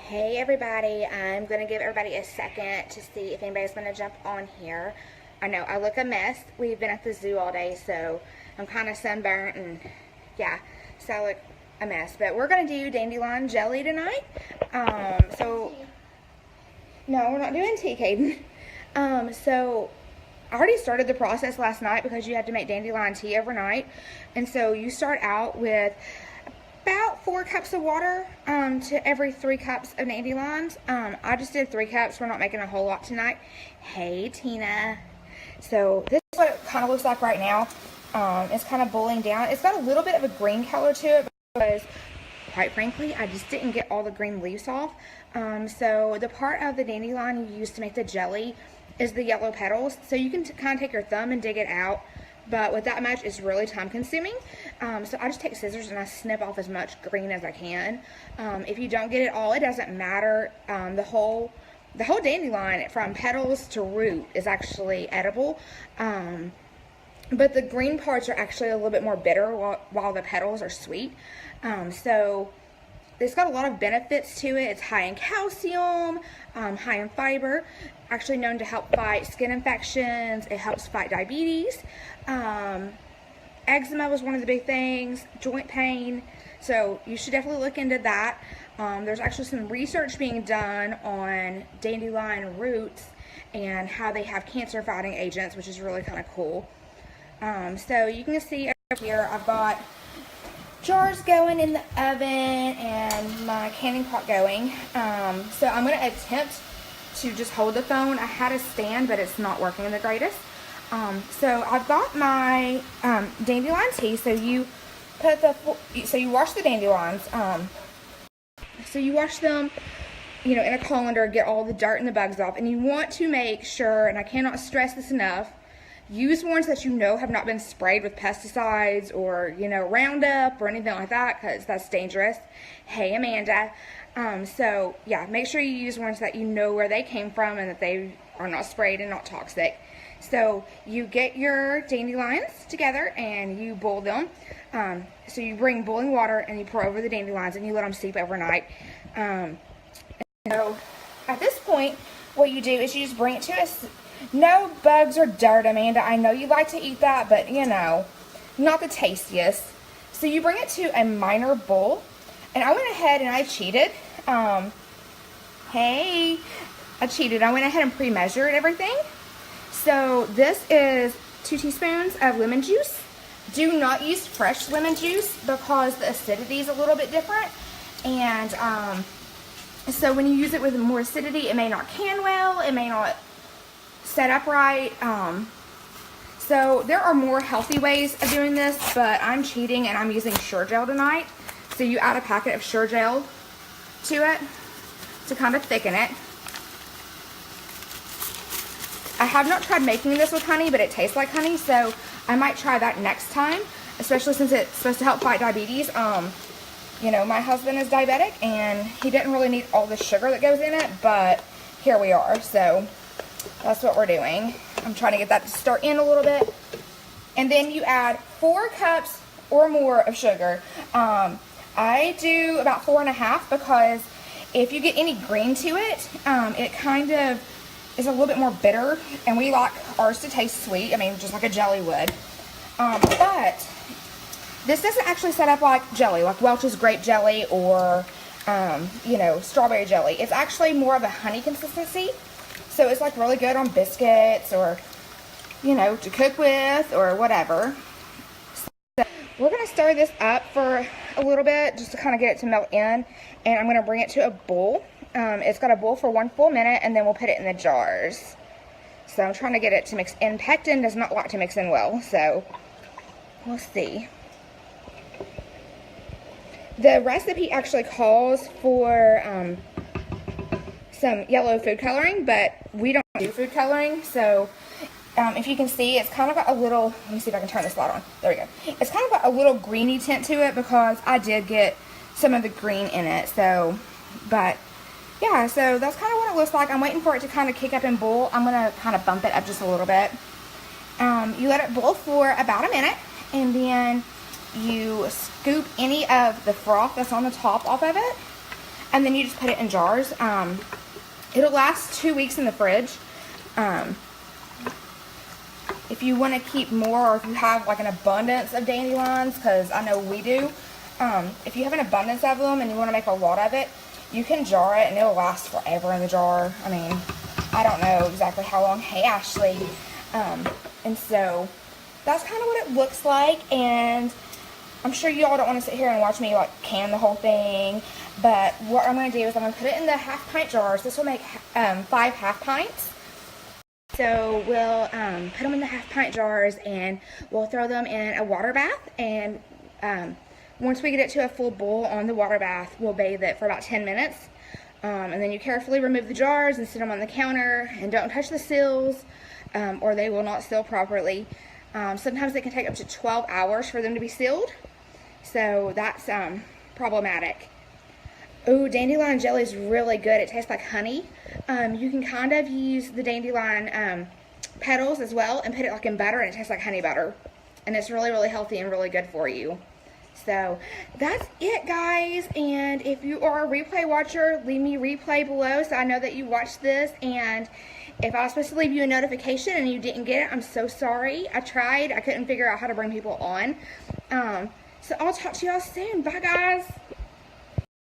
Hey everybody, I'm going to give everybody a second to see if anybody's going to jump on here. I know I look a mess. We've been at the zoo all day, so I'm kind of sunburnt and yeah, so I look a mess. But we're going to do dandelion jelly tonight. No, we're not doing tea, Caden. So I already started the process last night because you have to make dandelion tea overnight. And so you start out with about 4 cups of water to every 3 cups of dandelions. I just did 3 cups. We're not making a whole lot tonight. Hey, Tina. So this is what it kind of looks like right now. It's kind of boiling down. It's got a little bit of a green color to it because, quite frankly, I just didn't get all the green leaves off. So the part of the dandelion you use to make the jelly is the yellow petals. So you can kind of take your thumb and dig it out. But with that much, it's really time consuming. So I just take scissors and I snip off as much green as I can. If you don't get it all, it doesn't matter. The whole dandelion from petals to root is actually edible. But the green parts are actually a little bit more bitter while the petals are sweet. So it's got a lot of benefits to it. It's high in calcium, high in fiber, actually known to help fight skin infections. It helps fight diabetes. Eczema was one of the big things, joint pain. So you should definitely look into that. There's actually some research being done on dandelion roots and how they have cancer fighting agents, which is really kind of cool. So you can see over here I've got jars going in the oven and my canning pot going. So I'm going to attempt to just hold the phone. I had a stand, but it's not working the greatest. So I've got my dandelion tea. So you wash the dandelions. So you wash them, in a colander, get all the dirt and the bugs off, and you want to make sure, and I cannot stress this enough, use ones that have not been sprayed with pesticides or, Roundup or anything like that, because that's dangerous. Hey, Amanda. So, yeah, make sure you use ones that you know where they came from and that they are not sprayed and not toxic. So, you get your dandelions together and you boil them. So, you bring boiling water and you pour over the dandelions and you let them steep overnight. So, at this point, what you do is you just bring it to us. No bugs or dirt, Amanda. I know you like to eat that, but, not the tastiest. So, you bring it to a minor boil. And I went ahead and I cheated. I cheated. I went ahead and pre-measured everything. So this is 2 teaspoons of lemon juice. Do not use fresh lemon juice because the acidity is a little bit different. And so when you use it with more acidity, it may not can well. It may not set up right. So there are more healthy ways of doing this, but I'm cheating and I'm using Sure Gel tonight. So you add a packet of Sure Gel to it to kind of thicken it. I have not tried making this with honey, but it tastes like honey, so I might try that next time, especially since it's supposed to help fight diabetes. My husband is diabetic, and he didn't really need all the sugar that goes in it, but here we are, so that's what we're doing. I'm trying to get that to start in a little bit. And then you add 4 cups or more of sugar. I do about 4.5 because if you get any green to it, it kind of is a little bit more bitter, and we like ours to taste sweet. I mean, just like a jelly would. But this doesn't actually set up like jelly, like Welch's grape jelly or, strawberry jelly. It's actually more of a honey consistency. So it's like really good on biscuits or, to cook with or whatever. So we're going to stir this up for a little bit just to kind of get it to melt in, and I'm going to bring it to a boil. It's got to boil for 1 full minute, and then we'll put it in the jars. So I'm trying to get it to mix in. Pectin does not like to mix in well, so we'll see. The recipe actually calls for some yellow food coloring, but we don't do food coloring, so if you can see, it's kind of got a little, let me see if I can turn this light on. There we go. It's kind of got a little greeny tint to it because I did get some of the green in it. So, but yeah, so that's kind of what it looks like. I'm waiting for it to kind of kick up and boil. I'm going to kind of bump it up just a little bit. You let it boil for about a minute, and then you scoop any of the froth that's on the top off of it. and then you just put it in jars. It'll last 2 weeks in the fridge. If you want to keep more, or if you have like an abundance of dandelions, because I know we do, if you have an abundance of them and you want to make a lot of it, you can jar it and it'll last forever in the jar. I mean, I don't know exactly how long. Hey, Ashley. And so that's kind of what it looks like, and I'm sure you all don't want to sit here and watch me like can the whole thing, but what I'm going to do is I'm going to put it in the half-pint jars. This will make 5 half-pints. So we'll put them in the half-pint jars, and we'll throw them in a water bath, and once we get it to a full boil on the water bath, we'll bathe it for about 10 minutes. And then you carefully remove the jars and set them on the counter, and don't touch the seals, or they will not seal properly. Sometimes it can take up to 12 hours for them to be sealed, so that's problematic. Oh, dandelion jelly is really good. It tastes like honey. You can kind of use the dandelion petals as well and put it like in butter, and it tastes like honey butter. And it's really, really healthy and really good for you. So that's it, guys. And if you are a replay watcher, leave me replay below so I know that you watched this. And if I was supposed to leave you a notification and you didn't get it, I'm so sorry. I tried. I couldn't figure out how to bring people on. So I'll talk to y'all soon. Bye, guys.